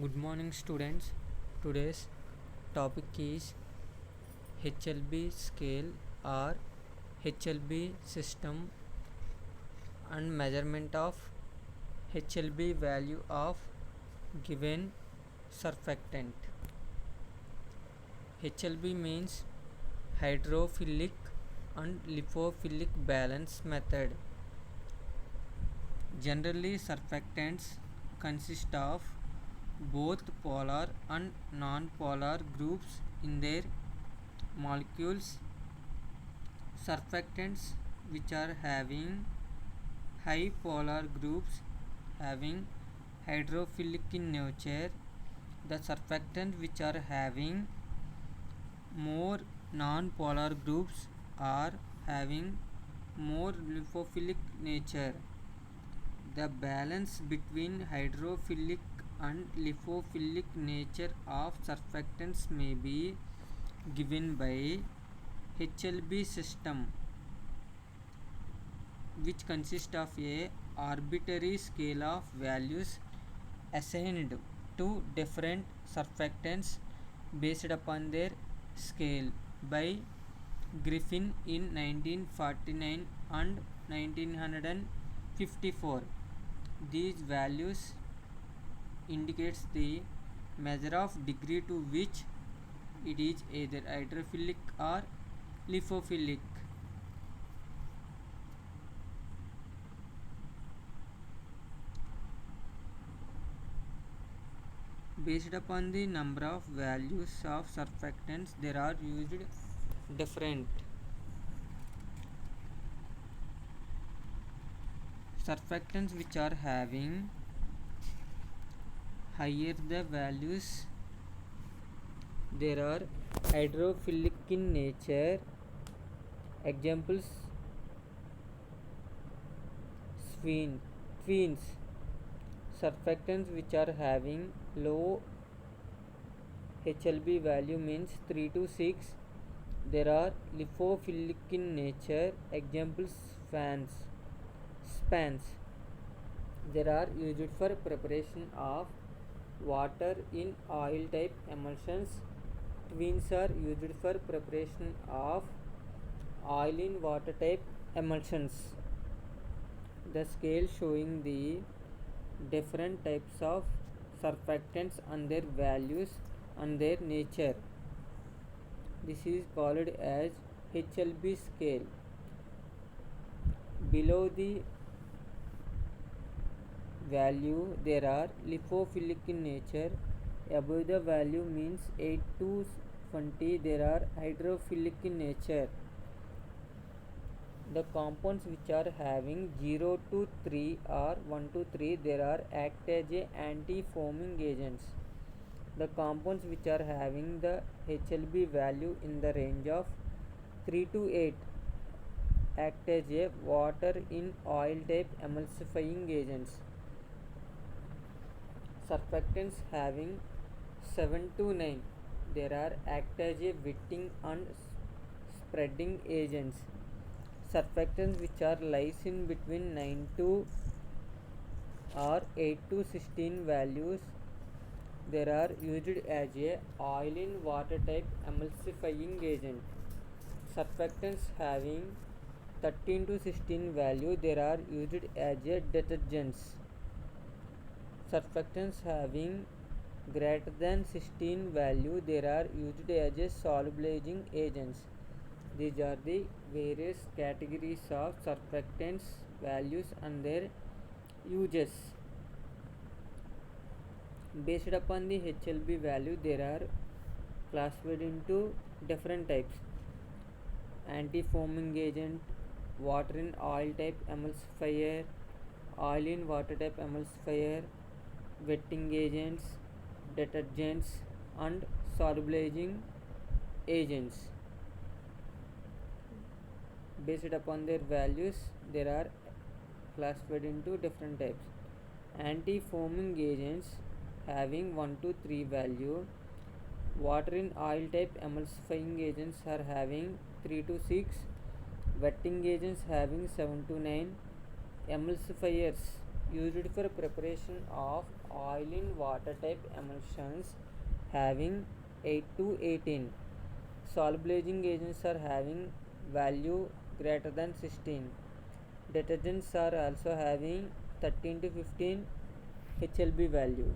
Good morning, students. Today's topic is HLB scale or HLB system and measurement of HLB value of given surfactant. HLB means hydrophilic and lipophilic balance method. Generally, surfactants consist of both polar and non-polar groups in their molecules. Surfactants which are having high polar groups having hydrophilic in nature. The surfactants which are having more non-polar groups are having more lipophilic nature. The balance between hydrophilic and lipophilic nature of surfactants may be given by HLB system, which consists of a arbitrary scale of values assigned to different surfactants based upon their scale by Griffin in 1949 and 1954. These values indicates the measure of degree to which it is either hydrophilic or lipophilic. Based upon the number of values of surfactants, there are used different surfactants which are having higher the values. There are hydrophilic in nature. Examples: twins. Surfactants which are having low HLB value means 3 to 6. There are lipophilic in nature. Examples: spans. There are used for preparation of water in oil type emulsions. Twins are used for preparation of oil in water type emulsions. The scale showing the different types of surfactants and their values and their nature. This is called as HLB scale. Below the value there are lipophilic in nature. Above the value means 8 to 20 there are hydrophilic in nature. The compounds which are having 0 to 3 or 1 to 3 there are act as a anti-foaming agents. The compounds which are having the HLB value in the range of 3 to 8 act as a water in oil type emulsifying agents. Surfactants having 7 to 9 there are act as a wetting and spreading agents. Surfactants which are lies in between 9 to or 8 to 16 values there are used as a oil in water type emulsifying agent. Surfactants having 13 to 16 value there are used as a detergents. Surfactants having greater than 16 value there are used as a solubilizing agents. These are the various categories of surfactants values and their uses. Based upon the HLB value there are classified into different types: anti-foaming agent, water in oil type emulsifier, oil in water type emulsifier, wetting agents, detergents and solubilizing agents. Based upon their values there are classified into different types. Anti-foaming agents having 1 to 3 value. Water in oil type emulsifying agents are having 3 to 6. Wetting agents having 7 to 9. Emulsifiers used for preparation of oil in water type emulsions having 8 to 18. Solubilizing agents are having value greater than 16. Detergents are also having 13 to 15 HLB value.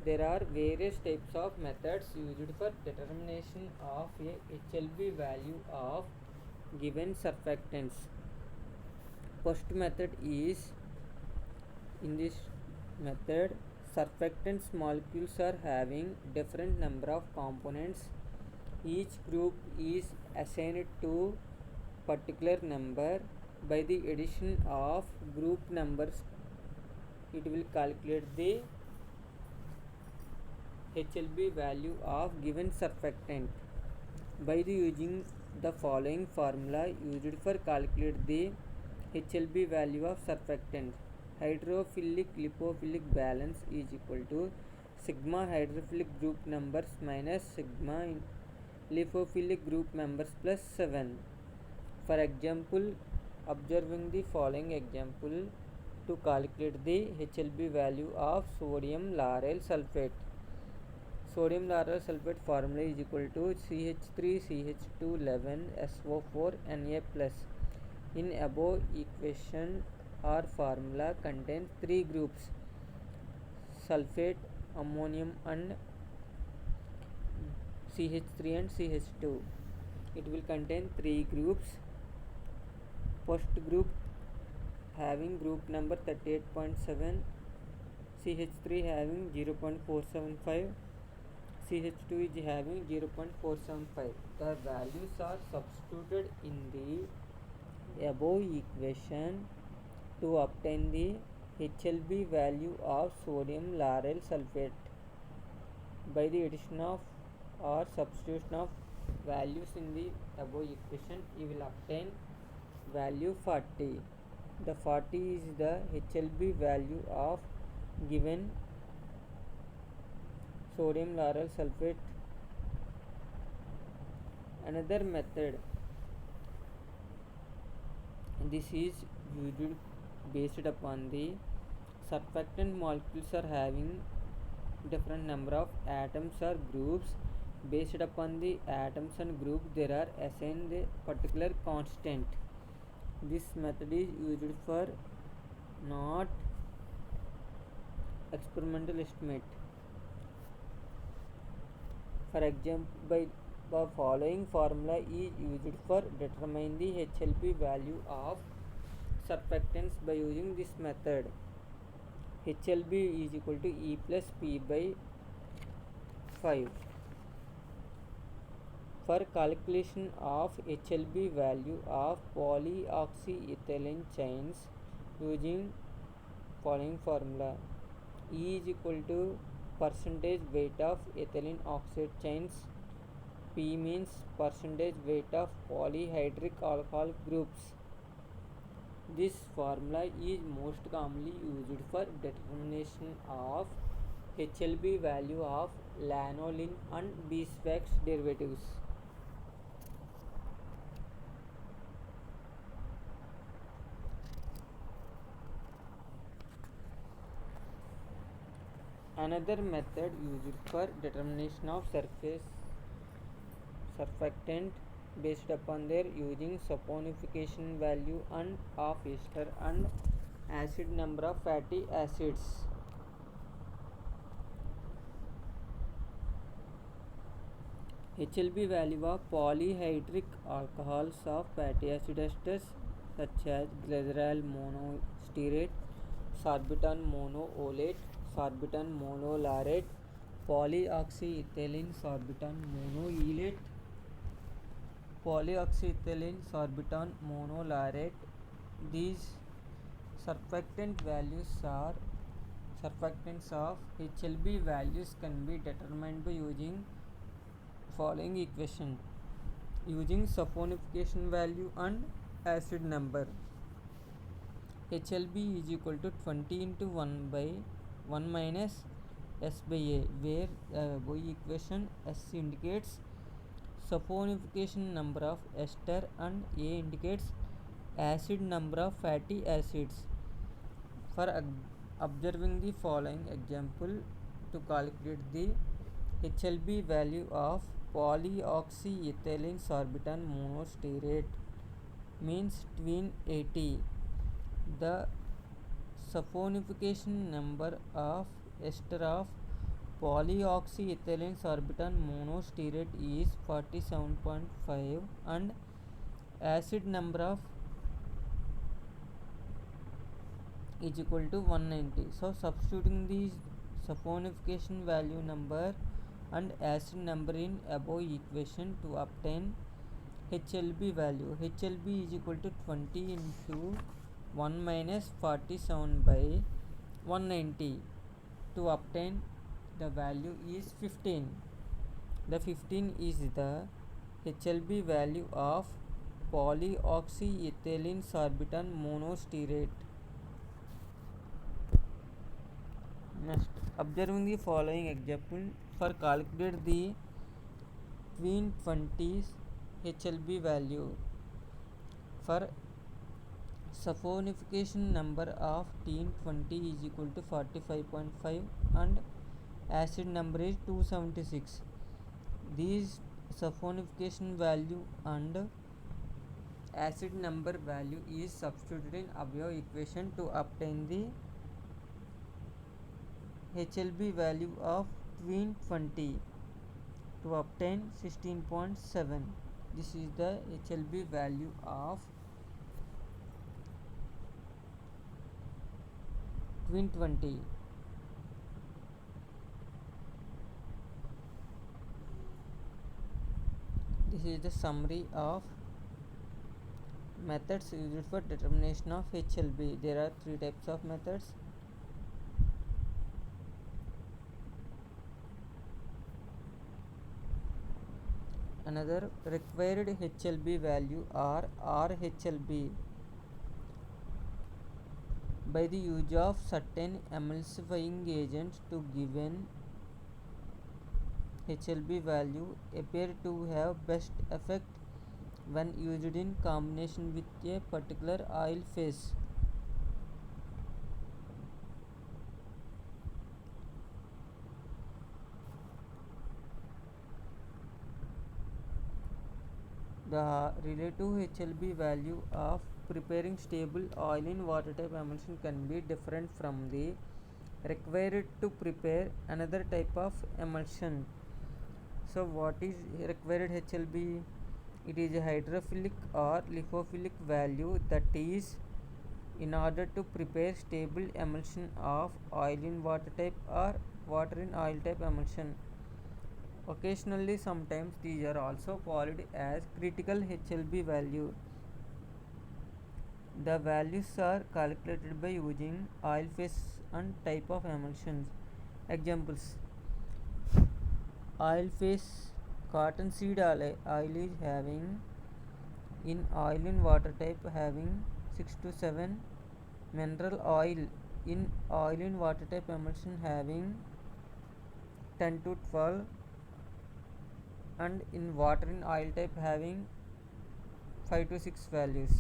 There are various types of methods used for determination of a HLB value of given surfactants. First method is, in this method, surfactants molecules are having different number of components. Each group is assigned to particular number. By the addition of group numbers, it will calculate the HLB value of given surfactant. By using the following formula used for calculate the HLB value of surfactant. Hydrophilic lipophilic balance is equal to sigma hydrophilic group numbers minus sigma lipophilic group members plus 7. For example, observing the following example to calculate the HLB value of sodium lauryl sulfate. Sodium lauryl sulfate formula is equal to CH3CH211SO4 Na plus. In above equation or formula contains three groups: sulfate, ammonium and CH3 and CH2. It will contain three groups. First group having group number 38.7, CH3 having 0.475, CH2 is having 0.475. The values are substituted in the above equation to obtain the HLB value of sodium lauryl sulfate. By the addition of or substitution of values in the above equation, you will obtain value 40. The 40 is the HLB value of given sodium lauryl sulfate. Another method, this is used based upon the surfactant molecules are having different number of atoms or groups. Based upon the atoms and groups, there are assigned a particular constant. This method is used for not experimental estimate. For example, by the following formula is used for determine the HLB value of surfactants by using this method. HLB is equal to E plus P by 5. For calculation of HLB value of polyoxyethylene chains using following formula: E is equal to percentage weight of ethylene oxide chains. P means percentage weight of polyhydric alcohol groups. This formula is most commonly used for determination of HLB value of lanolin and beeswax derivatives. Another method used for determination of surface surfactant based upon their using saponification value and of ester and acid number of fatty acids. HLB value of polyhydric alcohols of fatty acid esters such as glycerol monostearate, sorbitan monoolate, sorbitan monolaurate, polyoxyethylene sorbitan monoylate, polyoxyethylene sorbitan monolaurate. These surfactants of HLB values can be determined by using following equation using saponification value and acid number. HLB is equal to 20 into 1 by 1 minus S by A, where by equation S indicates saponification number of ester and A indicates acid number of fatty acids. For observing the following example to calculate the HLB value of polyoxyethylene sorbitan monostearate means twin 80. The saponification number of ester of polyoxyethylene sorbitan monostearate is 47.5 and acid number of is equal to 190. So substituting the saponification value number and acid number in above equation to obtain HLB value. HLB is equal to 20 into 1 minus 47 by 190. To obtain the value is 15. The 15 is the HLB value of polyoxyethylene sorbitan monostearate. Next, observing the following example for calculate the twin 20s HLB value. For saponification number of twin 20 is equal to 45.5 and acid number is 276. These saponification value and acid number value is substituted in above equation to obtain the HLB value of twin 20 to obtain 16.7. This is the HLB value of twin 20. This is the summary of methods used for determination of HLB. There are three types of methods. Another required HLB value or RHLB by the use of certain emulsifying agents to given HLB value appear to have best effect when used in combination with a particular oil phase. The relative HLB value of preparing stable oil in water type emulsion can be different from the required to prepare another type of emulsion. So what is required HLB? It is a hydrophilic or lipophilic value that is in order to prepare stable emulsion of oil in water type or water in oil type emulsion. Occasionally, sometimes these are also called as critical HLB value. The values are calculated by using oil phase and type of emulsions. Examples: oil phase cottonseed oil is having in oil in water type having 6 to 7, mineral oil in oil in water type emulsion having 10 to 12, and in water in oil type having 5 to 6 values.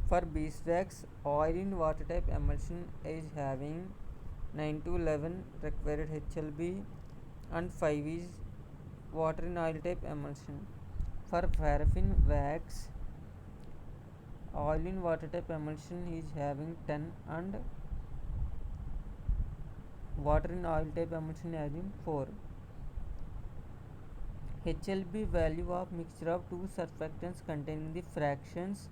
For beeswax, oil in water type emulsion is having 9 to 11 required HLB and 5 is water in oil type emulsion. For paraffin wax, oil in water type emulsion is having 10 and water in oil type emulsion having 4. HLB value of mixture of two surfactants containing the fractions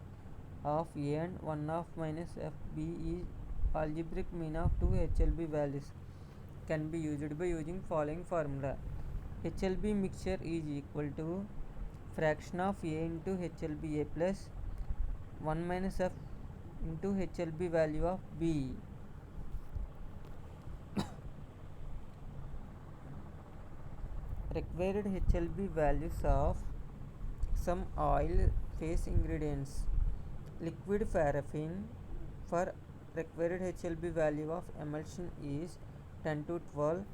of A and 1 of minus FB is algebraic mean of two HLB values can be used by using following formula. HLB mixture is equal to fraction of A into HLB A plus 1 minus F into HLB value of B. Required HLB values of some oil phase ingredients. Liquid paraffin for required HLB value of emulsion is 10 to 12.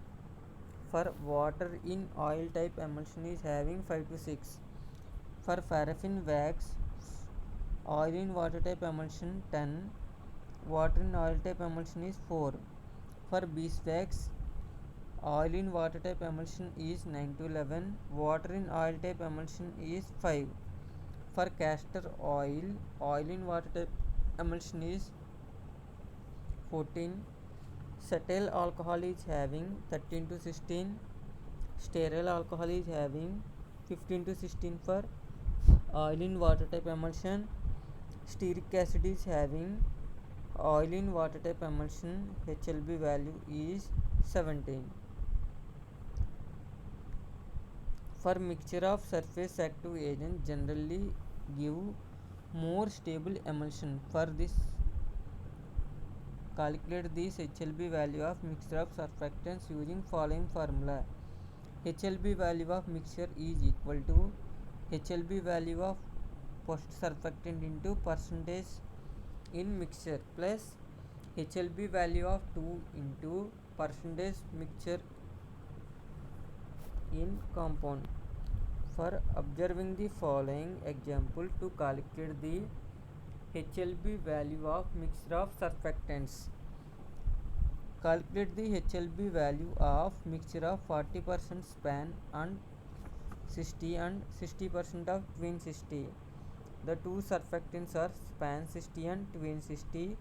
For water in oil type emulsion is having 5 to 6. For paraffin wax, oil in water type emulsion 10, water in oil type emulsion is 4. For beeswax, oil in water type emulsion is 9 to 11. Water in oil type emulsion is 5. For castor oil, oil in water type emulsion is 14. Cetyl alcohol is having 13 to 16. Stearyl alcohol is having 15 to 16 for oil in water type emulsion. Stearic acid is having oil in water type emulsion, HLB value is 17. For mixture of surface active agent generally give more stable emulsion. For this, calculate this HLB value of mixture of surfactants using following formula. HLB value of mixture is equal to HLB value of post surfactant into percentage in mixture plus HLB value of 2 into percentage mixture in compound. For observing the following example to calculate the HLB value of mixture of surfactants. Calculate the HLB value of mixture of 40% span and 60% of twin 60. The two surfactants are span 60 and twin 60.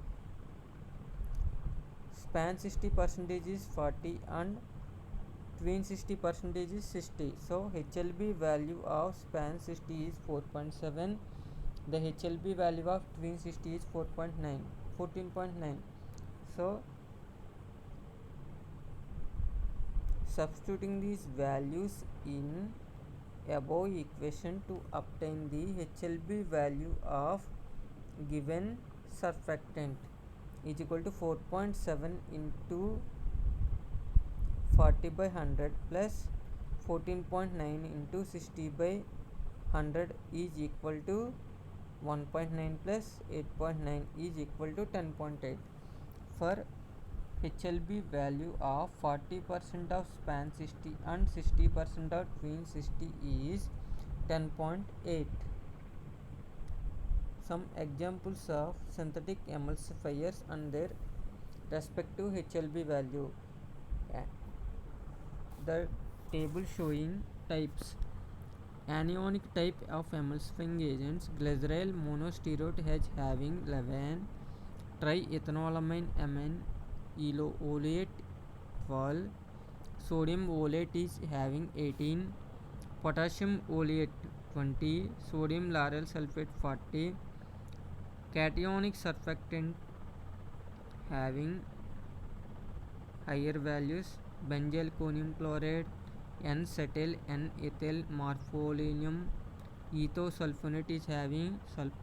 Span 60% is 40 and twin 60% is 60. So HLB value of span 60 is 4.7. The HLB value of twin 60 is 14.9. So substituting these values in above equation to obtain the HLB value of given surfactant is equal to 4.7 into 40 by 100 plus 14.9 into 60 by 100 is equal to 1.9 plus 8.9 is equal to 10.8. For HLB value of 40% of span 60 and 60% of twin 60 is 10.8. Some examples of synthetic emulsifiers and their respective HLB value. The table showing types. Anionic type of emulsifying agents, glyceryl monostearate H having 11, triethanolamine amine oleate 12, sodium oleate is having 18, potassium oleate 20, sodium lauryl sulfate 40, cationic surfactant having higher values, benzyl conium chloride, N-cetyl, N-ethyl morpholinium, ethosulfonate is having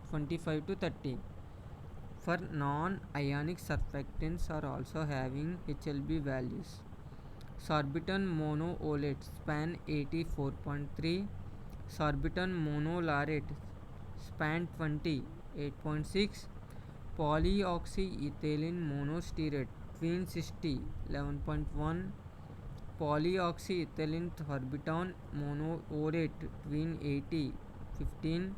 25 to 30. For non-ionic surfactants are also having HLB values. Sorbitan monoolate span 84.3, sorbitan monolaurate span 20 8.6, polyoxyethylene monostearate twin 60 11.1, polyoxyethylene sorbitan monoorate twin 80 15,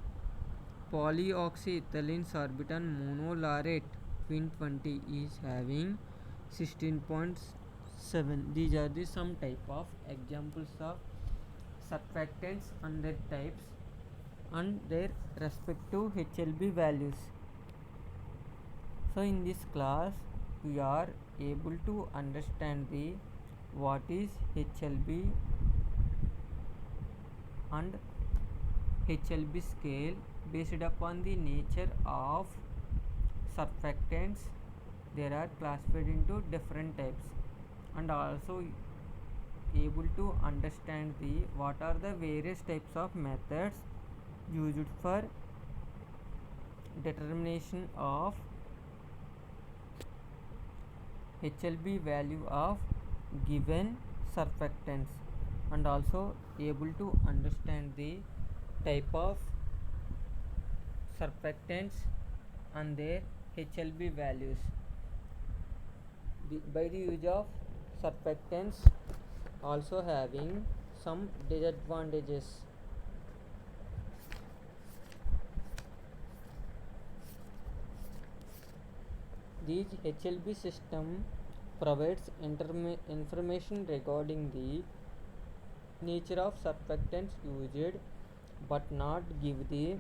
polyoxyethylene sorbitan monolaurate twin 20 is having 16.7. These are the some type of examples of surfactants and their types and their respective HLB values. So in this class we are able to understand the what is HLB and HLB scale based upon the nature of surfactants. There are classified into different types, and also able to understand the what are the various types of methods used for determination of HLB value of given surfactants, and also able to understand the type of surfactants and their HLB values. By the use of surfactants also having some disadvantages. These HLB system provides information regarding the nature of surfactants used but not give the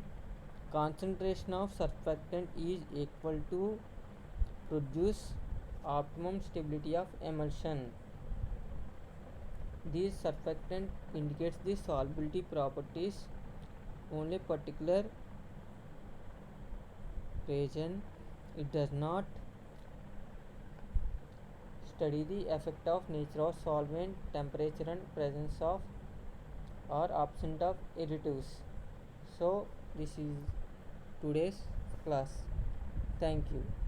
concentration of surfactant is equal to produce optimum stability of emulsion. This surfactant indicates the solubility properties only particular region. It does not study the effect of nature of solvent, temperature and presence of or absence of additives. So this is today's class. Thank you.